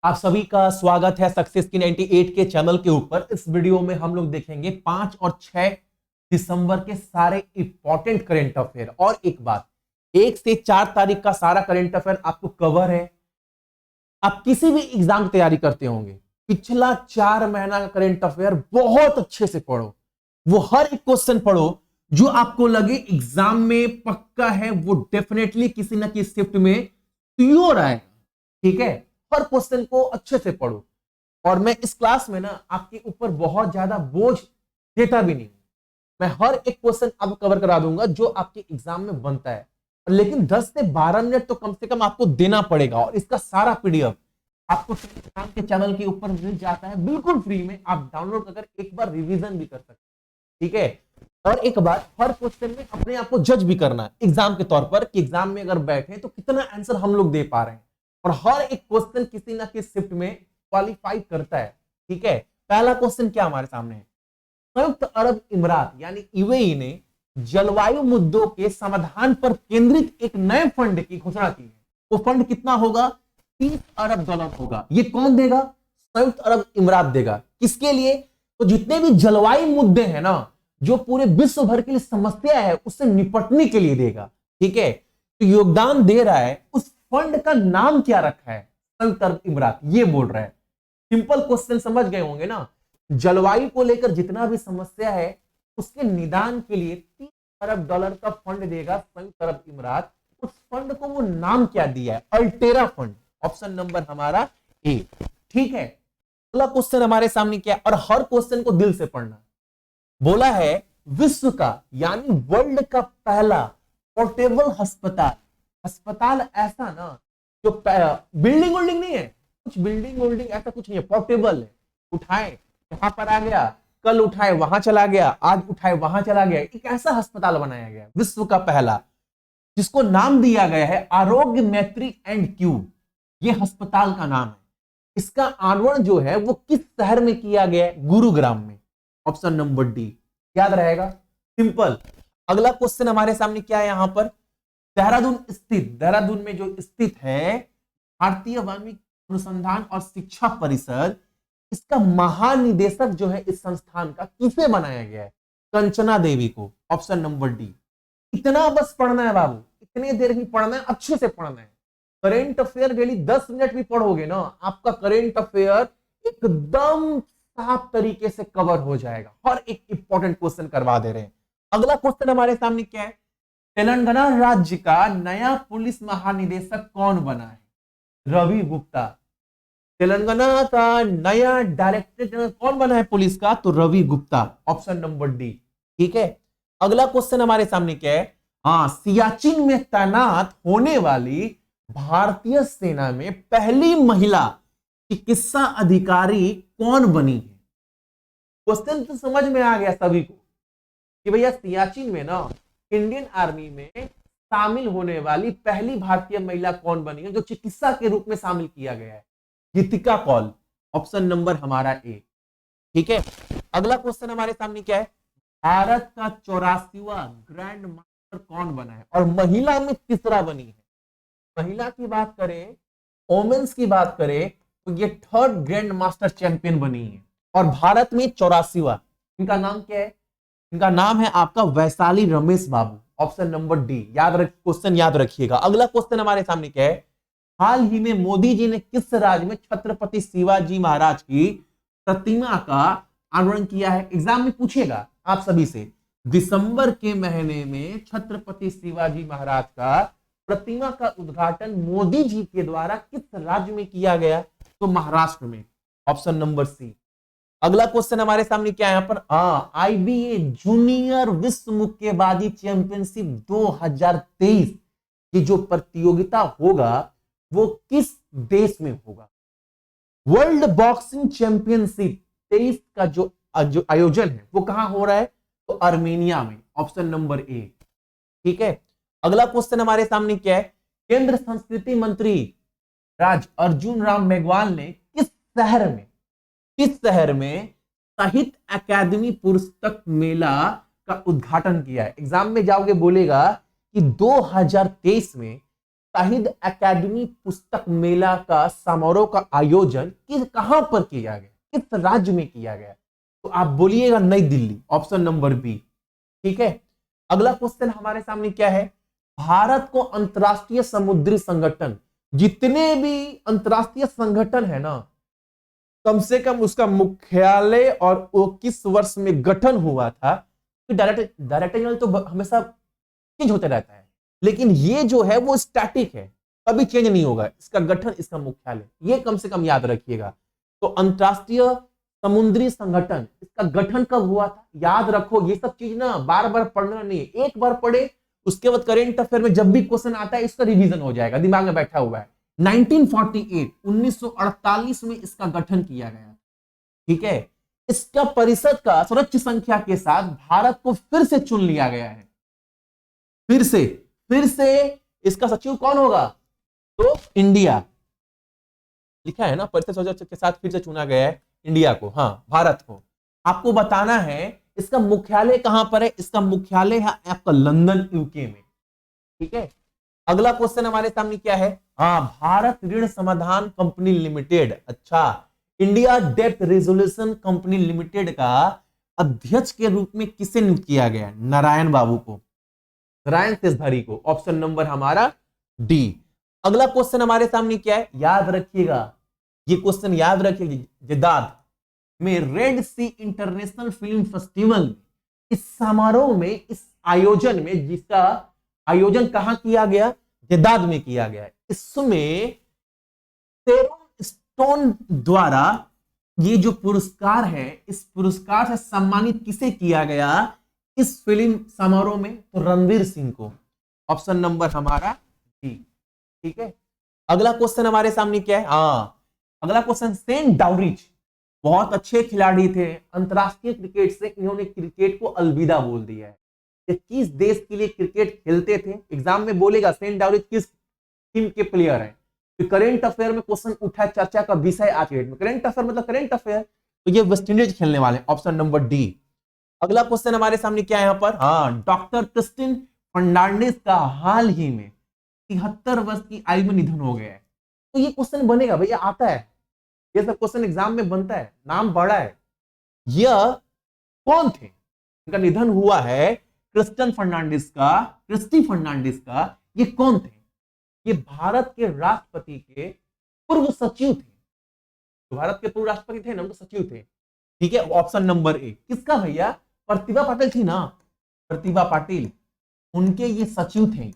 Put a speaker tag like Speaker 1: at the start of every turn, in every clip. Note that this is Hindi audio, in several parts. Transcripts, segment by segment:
Speaker 1: आप सभी का स्वागत है सक्सेस की 98 के चैनल के ऊपर। इस वीडियो में हम लोग देखेंगे 5 और 6 दिसंबर के सारे इंपॉर्टेंट करंट अफेयर। और एक बात, 1 से 4 तारीख का सारा करंट अफेयर आपको कवर है। आप किसी भी एग्जाम की तैयारी करते होंगे, पिछला 4 महीना का करंट अफेयर बहुत अच्छे से पढ़ो। वो हर एक क्वेश्चन पढ़ो जो आपको लगे एग्जाम में पक्का है, वो डेफिनेटली किसी ना किसी शिफ्ट में प्योर आएगा। ठीक है, हर क्वेश्चन को अच्छे से पढ़ो। और मैं इस क्लास में ना आपके ऊपर बहुत ज्यादा बोझ देता भी नहीं, मैं हर एक क्वेश्चन अब कवर करा दूंगा जो आपके एग्जाम में बनता है। लेकिन 10 से 12 मिनट तो कम से कम आपको देना पड़ेगा। और इसका सारा पीडीएफ आपको टेलीग्राम के चैनल के ऊपर मिल जाता है बिल्कुल फ्री में। आप डाउनलोड कर एक बार रिवीजन भी कर सकते हैं। ठीक है, और एक बार हर क्वेश्चन में अपने आप को जज भी करना है एग्जाम के तौर पर कि एग्जाम में अगर बैठे तो कितना आंसर हम लोग दे पा रहे हैं। और हर एक क्वेश्चन किसी ना किसी शिफ्ट में क्वालिफाई करता है। ठीक है, पहला क्वेश्चन क्या हमारे सामने है? संयुक्त अरब इमारात यानी यूएई ने जलवायु मुद्दों के समाधान पर केंद्रित एक नए फंड की घोषणा की है। वो फंड कितना होगा? 30 अरब डॉलर होगा। ये कौन देगा? संयुक्त अरब इमारात देगा। किसके लिए? तो जितने भी जलवायु मुद्दे हैं ना, जो पूरे विश्व भर के लिए समस्या है, उससे निपटने के लिए देगा। ठीक है, तो योगदान दे रहा है। उस फंड का नाम क्या रखा है? संयुक्त अरब इमारात, ये बोल रहा है। सिंपल क्वेश्चन समझ गए होंगे ना। जलवायु को लेकर जितना भी समस्या है उसके निदान के लिए 30 अरब डॉलर का फंड देगा संयुक्त अरब इमारात। उस फंड को वो नाम क्या दिया है? Alterra fund. ऑप्शन नंबर हमारा ए। ठीक है, अगला क्वेश्चन हमारे सामने क्या है? और हर क्वेश्चन को दिल से पढ़ना। बोला है विश्व का यानी वर्ल्ड का पहला पोर्टेबल अस्पताल ऐसा ना जो बिल्डिंग विल्डिंग नहीं है, कुछ बिल्डिंग विल्डिंग ऐसा कुछ नहीं है, पोर्टेबल है। उठाए यहां पर आ गया, कल उठाए वहां चला गया, आज उठाए वहां चला गया। एक ऐसा अस्पताल बनाया गया विश्व का पहला, जिसको नाम दिया गया है आरोग्य मैत्री एंड क्यूब। ये अस्पताल का नाम है। इसका आनवण जो है वो किस शहर में किया गया है? गुरुग्राम में। ऑप्शन नंबर डी याद रहेगा, सिंपल। अगला क्वेश्चन हमारे सामने क्या है? यहां पर देहरादून में जो स्थित है भारतीय वानिकी अनुसंधान और शिक्षा परिषद, इसका महानिदेशक जो है इस संस्थान का, किसे बनाया गया है? कंचना देवी को। Option number D. इतना बस पढ़ना है बाबू, इतने देर ही पढ़ना है, अच्छे से पढ़ना है। करेंट अफेयर डेली 10 मिनट भी पढ़ोगे ना, आपका करेंट अफेयर एकदम साफ तरीके से कवर हो जाएगा। हर एक इंपॉर्टेंट क्वेश्चन करवा दे रहे हैं। अगला क्वेश्चन हमारे सामने क्या है? तेलंगाना राज्य का नया पुलिस महानिदेशक कौन बना है? रवि गुप्ता। तेलंगाना का नया डायरेक्टर जनरल कौन बना है पुलिस का? तो Ravi Gupta. Option number D. ठीक है, अगला क्वेश्चन हमारे सामने क्या है? सियाचिन में तैनात होने वाली भारतीय सेना में पहली महिला चिकित्सा अधिकारी कौन बनी है? क्वेश्चन तो समझ में आ गया सभी को कि भैया सियाचिन में ना इंडियन आर्मी में शामिल होने वाली पहली भारतीय महिला कौन बनी है जो चिकित्सा के रूप में शामिल किया गया है? गीतिका कौल। ऑप्शन नंबर हमारा ए। ठीक है, अगला क्वेश्चन हमारे सामने क्या है? भारत का 84वां ग्रैंड मास्टर कौन बना है? और महिला में तीसरा बनी है। महिला की बात करें, वोमेन्स की बात करें, तो ये 3rd ग्रैंड मास्टर चैंपियन बनी है। और भारत में 84वां। इनका नाम क्या है? इनका नाम है आपका Vaishali Ramesh Babu. Option number D. Question याद रखिएगा। अगला क्वेश्चन हमारे सामने क्या है? हाल ही में मोदी जी ने किस राज्य में छत्रपति शिवाजी महाराज की प्रतिमा का अनावरण किया है? एग्जाम में पूछेगा आप सभी से, दिसंबर के महीने में छत्रपति शिवाजी महाराज का प्रतिमा का उद्घाटन मोदी जी के द्वारा किस राज्य में किया गया? तो महाराष्ट्र में। Option number C. अगला क्वेश्चन हमारे सामने क्या है? यहाँ पर आईबीए जूनियर विश्व मुक्केबाजी चैंपियनशिप 2023 की जो प्रतियोगिता होगा वो किस देश में होगा? वर्ल्ड बॉक्सिंग चैंपियनशिप 23 का जो आयोजन है वो कहां हो रहा है? तो आर्मेनिया में। Option number A. ठीक है, अगला क्वेश्चन हमारे सामने क्या है? केंद्र संस्कृति मंत्री राज अर्जुन राम मेघवाल ने किस शहर में साहित्य अकादमी पुस्तक मेला का उद्घाटन किया है? एग्जाम में जाओगे बोलेगा कि 2023 में साहित्य अकादमी पुस्तक मेला का समारोह का आयोजन कहां पर किया गया, किस राज्य में किया गया? तो आप बोलिएगा नई दिल्ली, ऑप्शन नंबर बी। ठीक है, अगला क्वेश्चन हमारे सामने क्या है? भारत को अंतरराष्ट्रीय समुद्री संगठन, जितने भी अंतरराष्ट्रीय संगठन है ना, कम से कम उसका मुख्यालय और वो किस वर्ष में गठन हुआ था। तो डायरेक्टर जनरल तो हमेशा चेंज होते रहता है, लेकिन ये जो है वो स्टैटिक है, कभी चेंज नहीं होगा। इसका गठन, इसका मुख्यालय, ये कम से कम याद रखिएगा। तो अंतरराष्ट्रीय समुद्री संगठन, इसका गठन कब हुआ था, याद रखो। ये सब चीज ना बार बार पढ़ना नहीं है, एक बार पढ़े उसके बाद करेंट अफेयर में जब भी क्वेश्चन आता है इसका रिवीजन हो जाएगा, दिमाग में बैठा हुआ है। 1948 1948 में इसका गठन किया गया। ठीक है, इसका परिषद का सर्वोच्च संख्या के साथ भारत को फिर से चुन लिया गया है। फिर से इसका सचिव कौन होगा? तो इंडिया, लिखा है ना, परिषद सर्वोच्च के साथ फिर से चुना गया है इंडिया को, हाँ भारत को। आपको बताना है इसका मुख्यालय कहां पर है? इसका मुख्यालय है आपका लंदन, यूके में। ठीक है, अगला क्वेश्चन हमारे सामने क्या है? हाँ, भारत ऋण समाधान कंपनी लिमिटेड, अच्छा, इंडिया डेब्ट रेजोल्यूशन कंपनी लिमिटेड का अध्यक्ष के रूप में किसे नियुक्त किया गया? नारायण बाबू को, नारायण शेषधारी को, ऑप्शन नंबर हमारा डी। अगला क्वेश्चन हमारे सामने क्या है? याद रखिएगा, ये क्वेश्चन याद रखिएगा, जद्दाद में रेड सी इंटरनेशनल फिल्म फेस्टिवल, इस समारोह में, इस आयोजन में, जिसका आयोजन कहां किया गया? जद्दाद में किया गया। इसमें शेरोन स्टोन द्वारा ये जो पुरस्कार है, इस पुरस्कार से सम्मानित किसे किया गया इस फिल्म समारोह में? तो रणवीर सिंह को, ऑप्शन नंबर हमारा डी। ठीक है, अगला क्वेश्चन हमारे सामने क्या है? अगला क्वेश्चन, सेंट डाउरिच बहुत अच्छे खिलाड़ी थे, अंतरराष्ट्रीय क्रिकेट से इन्होंने क्रिकेट को अलविदा बोल दिया है। ये किस देश के लिए क्रिकेट खेलते थे? एग्जाम में बोलेगा सेंट डाउरिच किस टीम के प्लेयर हैं। तो करेंट अफेयर में क्वेश्चन उठा, चर्चा का विषय आज के डेट में करेंट अफेयर, मतलब करेंट अफेयर, तो ये वेस्ट इंडीज खेलने वाले, ऑप्शन नंबर डी। अगला क्वेश्चन हमारे सामने क्या है यहाँ पर? डॉक्टर क्रिस्टिन फर्नांडिस का हाल ही में 73 वर्ष की आयु में निधन हो गया है। तो ये क्वेश्चन बनेगा भैया, आता है, ये सब क्वेश्चन एग्जाम में बनता है, नाम बड़ा है। यह कौन थे? इनका निधन हुआ है, क्रिस्टिन फर्नांडिस का। ये कौन थे? ये भारत के राष्ट्रपति के पूर्व सचिव थे। भारत के पूर्व राष्ट्रपति थे ना, उनके सचिव थे। ठीक है, ऑप्शन नंबर ए। किसका भैया? प्रतिभा पाटिल थी ना, प्रतिभा पाटिल, उनके ये सचिव थे।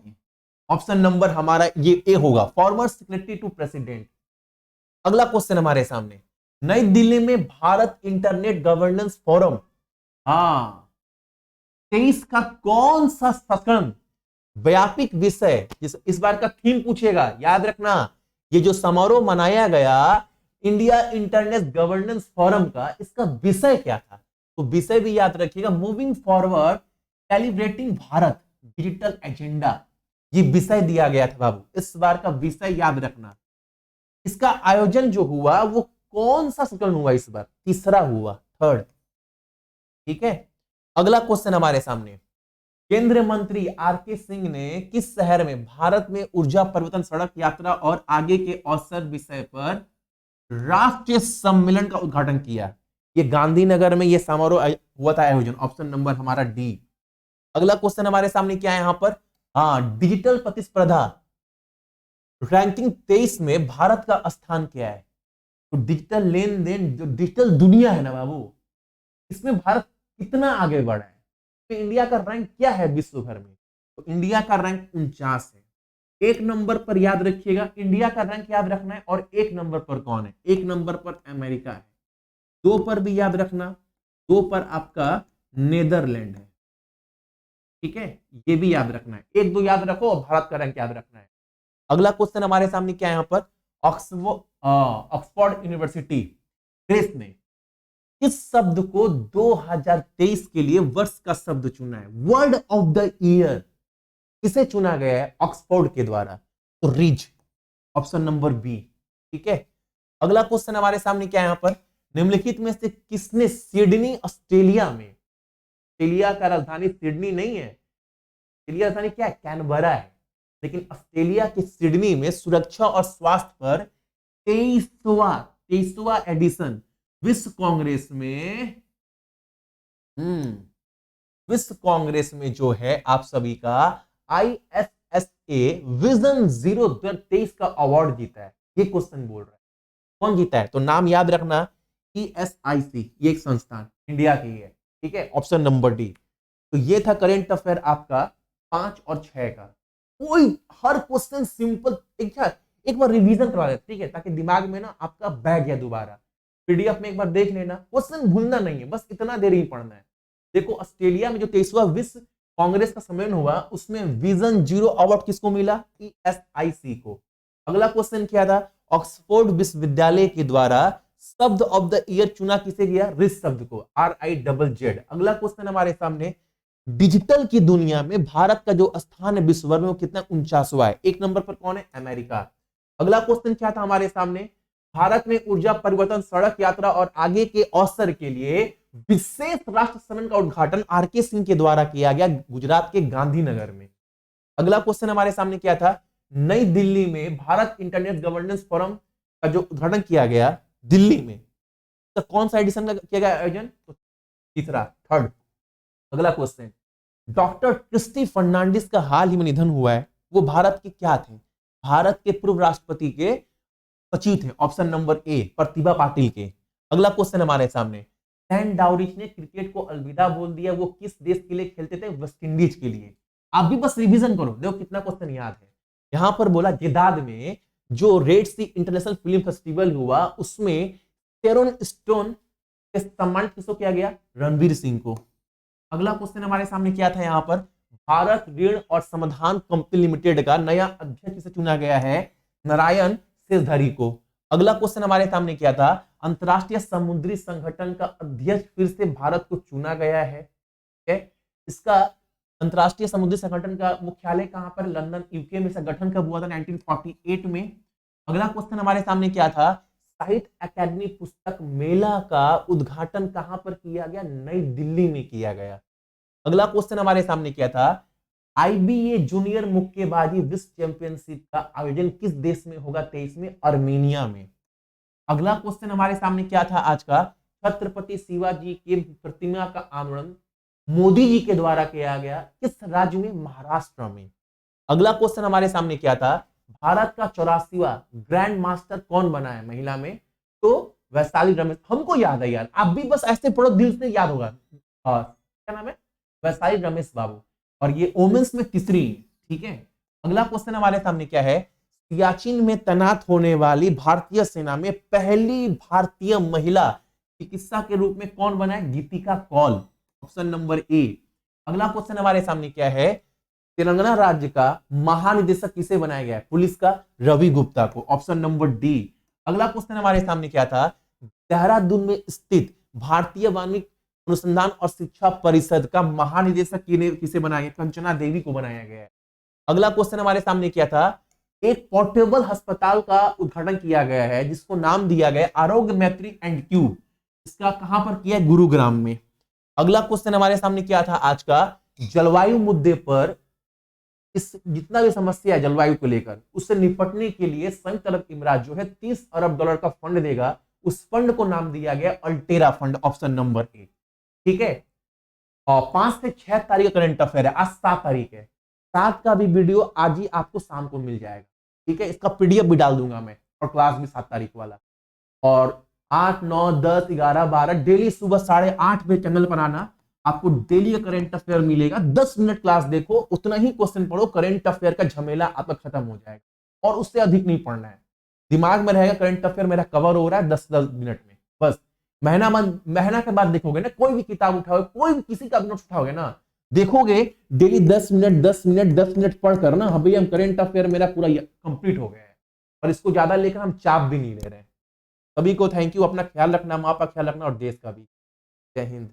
Speaker 1: ऑप्शन नंबर हमारा ये ए होगा, फॉर्मर सेक्रेटरी टू प्रेसिडेंट। अगला क्वेश्चन हमारे सामने, नई दिल्ली में भारत इंटरनेट गवर्नेंस फोरम 23 का कौन सा संस्करण, व्यापक विषय, इस बार का थीम पूछेगा, याद रखना। ये जो समारोह मनाया गया इंडिया इंटरनेट गवर्नेंस फोरम का, इसका विषय क्या था? तो विषय भी याद रखिएगा, moving forward calibrating Bharat digital agenda, ये विषय दिया गया था बाबू। इस बार का विषय याद रखना। इसका आयोजन जो हुआ वो कौन सा संस्करण हुआ इस बार? तीसरा हुआ, थर्ड। ठीक है, अगला क्वेश्चन हमारे सामने, केंद्रीय मंत्री आर.के. सिंह ने किस शहर में भारत में ऊर्जा परिवर्तन सड़क यात्रा और आगे के अवसर विषय पर राष्ट्रीय सम्मेलन का उद्घाटन किया? ये गांधीनगर में ये समारोह हुआ था, आयोजन, ऑप्शन नंबर हमारा डी। अगला क्वेश्चन हमारे सामने क्या है यहाँ पर? डिजिटल प्रतिस्पर्धा रैंकिंग 23 में भारत का स्थान क्या है? तो डिजिटल लेन देन, जो डिजिटल दुनिया है ना बाबू, इसमें भारत कितना आगे बढ़ा है? तो इंडिया का रैंक क्या है विश्व भर में? तो इंडिया का रैंक 49 है। एक नंबर पर याद रखिएगा, इंडिया का रैंक याद रखना है। और एक नंबर पर कौन है? एक नंबर पर अमेरिका है। 2 पर भी याद रखना, 2 पर आपका नेदरलैंड है। ठीक है, ये भी याद रखना है। 1 2 याद रखो और भारत का रैंक याद रखना है। अगला क्वेश्चन हमारे सामने क्या है यहाँ पर? ऑक्सफोर्ड यूनिवर्सिटी प्रेस ने इस शब्द को 2023 के लिए वर्ष का शब्द चुना है, वर्ड ऑफ द ईयर किसे चुना गया है? ऑक्सफोर्ड के द्वारा, तो रिज, ऑप्शन नंबर बी। ठीक है, अगला क्वेश्चन हमारे सामने क्या है यहाँ पर? निम्नलिखित में से किसने सिडनी ऑस्ट्रेलिया में, ऑस्ट्रेलिया का राजधानी सिडनी नहीं है, ऑस्ट्रेलिया राजधानी क्या है? कैनबरा है। लेकिन ऑस्ट्रेलिया के सिडनी में सुरक्षा और स्वास्थ्य पर 23वां एडिशन विश्व कांग्रेस में विश्व कांग्रेस में जो है आप सभी का ISSA विजन 2023 का अवार्ड जीता है। ये क्वेश्चन बोल रहा है कौन जीता है, तो नाम याद रखना ESIC, ये एक संस्थान इंडिया की है, ठीक है। Option number D. तो ये था करंट अफेयर आपका 5 और 6 का। कोई हर क्वेश्चन सिंपल एक बार रिवीजन करवा देते, ठीक है, ताकि दिमाग में ना आपका बैठ गया दोबारा। पीडीएफ में एक बार देख लेना, क्वेश्चन भूलना नहीं है, बस इतना देर ही पढ़ना है। देखो ऑस्ट्रेलिया में जो 23वां विश्व कांग्रेस का सम्मेलन हुआ उसमें विजन 0 अवार्ड किसको मिला, ESIC को। अगला क्वेश्चन क्या था, ऑक्सफोर्ड विश्वविद्यालय के द्वारा शब्द ऑफ द ईयर चुना किसे गया, रिस शब्द को, RIZZ। अगला क्वेश्चन हमारे सामने, डिजिटल की दुनिया में भारत का जो स्थान है विश्व भर में वो कितना 49वां है, 1 नंबर पर कौन है, अमेरिका। अगला क्वेश्चन क्या था हमारे सामने, भारत में ऊर्जा परिवर्तन, सड़क यात्रा और आगे के अवसर के लिए विशेष राष्ट्र सम्मेलन का उद्घाटन RK सिंह के द्वारा किया गया गुजरात के गांधीनगर में। अगला क्वेश्चन हमारे सामने क्या था, नई दिल्ली में भारत इंटरनेट गवर्नेंस फोरम का जो उद्घाटन किया गया दिल्ली में, तो कौन सा एडिशन का किया गया आयोजन, तो तीसरा, थर्ड। अगला क्वेश्चन, डॉक्टर क्रिस्टी फर्नांडिस का हाल ही में निधन हुआ है, वो भारत के क्या थे, भारत के पूर्व राष्ट्रपति के सचिव थे, ऑप्शन नंबर ए प्रतिभा पाटिल के। अगला क्वेश्चन हमारे सामने, सैम डावरिच ने क्रिकेट को अलविदा बोल दिया, वो किस देश के लिए खेलते थे, वेस्ट इंडीज के लिए। आप भी बस रिवीजन करो, देखो कितना क्वेश्चन याद है। यहां पर बोला जेदाद में जो रेड सी इंटरनेशनल फिल्म फेस्टिवल हुआ उसमें शेरोन स्टोन के सम्मान किसको किया गया, रणवीर सिंह को। अगला क्वेश्चन हमारे सामने क्या था, यहां पर भारत ऋण और समाधान कंपनी लिमिटेड का नया अध्यक्ष किसे चुना गया है, नारायण शेषधरी को। अगला क्वेश्चन हमारे सामने क्या था, अंतरराष्ट्रीय समुद्री संगठन का अध्यक्ष फिर से भारत को चुना गया है, ठीक है। इसका अंतरराष्ट्रीय समुद्री संगठन का मुख्यालय कहां पर, लंदन, यूके में। इसका गठन कब हुआ था, 1948 में। अगला क्वेश्चन हमारे सामने क्या था, साहित्य अकादमी पुस्तक मेला का उद्घाटन कहां पर किया गया, नई दिल्ली में किया गया। अगला क्वेश्चन हमारे सामने क्या था, IBA जूनियर मुक्केबाजी विश्व चैंपियनशिप का आयोजन किस देश में होगा, 23 में, अर्मेनिया में। अगला क्वेश्चन हमारे सामने क्या था आज का, छत्रपति शिवाजी की प्रतिमा का अनावरण मोदी जी के द्वारा किया गया किस राज्य में, महाराष्ट्र में। अगला क्वेश्चन हमारे सामने क्या था, भारत का 84वां ग्रैंड मास्टर कौन बना है महिला में, तो वैशाली रमेश। हमको याद है यार, आप भी बस ऐसे पढ़ो, दिल से याद होगा। और क्या नाम है, वैशाली रमेश बाबू। और ये वोमेन्स में तीसरी, ठीक है। अगला क्वेश्चन हमारे सामने क्या है, सियाचिन में तैनात होने वाली भारतीय सेना में पहली भारतीय महिला चिकित्सा के रूप में कौन बना है, गीतिका कौल, ऑप्शन नंबर ए। अगला क्वेश्चन हमारे सामने क्या है, तेलंगाना राज्य का महानिदेशक किसे बनाया गया है, पुलिस का रवि गुप्ता को, ऑप्शन नंबर डी। अगला क्वेश्चन हमारे सामने क्या था, देहरादून में स्थित भारतीय वानिकी अनुसंधान और शिक्षा परिषद का महानिदेशक किसे बनाया गया, कंचना देवी को बनाया गया है। अगला क्वेश्चन हमारे सामने क्या था, एक पोर्टेबल अस्पताल का उद्घाटन किया गया है जिसको नाम दिया गया आरोग्य मैत्री एंड क्यू, इसका कहां पर किया, गुरुग्राम में। अगला क्वेश्चन हमारे सामने क्या था आज का, जलवायु मुद्दे पर इस जितना भी समस्या है जलवायु को लेकर उससे निपटने के लिए संयुक्त अरब अमीरात जो है $30 अरब का फंड देगा, उस फंड को नाम दिया गया Altera fund, option number A, ठीक है। और 5 से 6 तारीख का करंट अफेयर है, आज 7 तारीख है, 7 का भी वीडियो आज ही आपको शाम को मिल जाएगा, ठीक है। इसका PDF भी डाल दूंगा मैं, और क्लास भी 7 तारीख वाला। और 8, 9, 10, 11, 12 डेली सुबह 8:30 बजे चैनल पर आना, आपको डेली का करंट अफेयर मिलेगा। 10 मिनट क्लास देखो, उतना ही क्वेश्चन पढ़ो, करंट अफेयर का झमेला आपका खत्म हो जाएगा, और उससे अधिक नहीं पढ़ना है। दिमाग में रहेगा करंट अफेयर मेरा कवर हो रहा है 10-10 मिनट में, बस। महीना के बाद देखोगे ना, कोई भी किताब उठाओगे, कोई भी किसी का भी नोट्स उठाओगे ना, देखोगे डेली 10 मिनट 10 मिनट 10 मिनट पढ़ कर ना, हाँ भैया करंट अफेयर मेरा पूरा कंप्लीट हो गया है, और इसको ज्यादा लेकर हम चाप भी नहीं ले रहे हैं। सभी को थैंक यू, अपना ख्याल रखना, माँ का ख्याल रखना, और देश का भी। जय हिंद।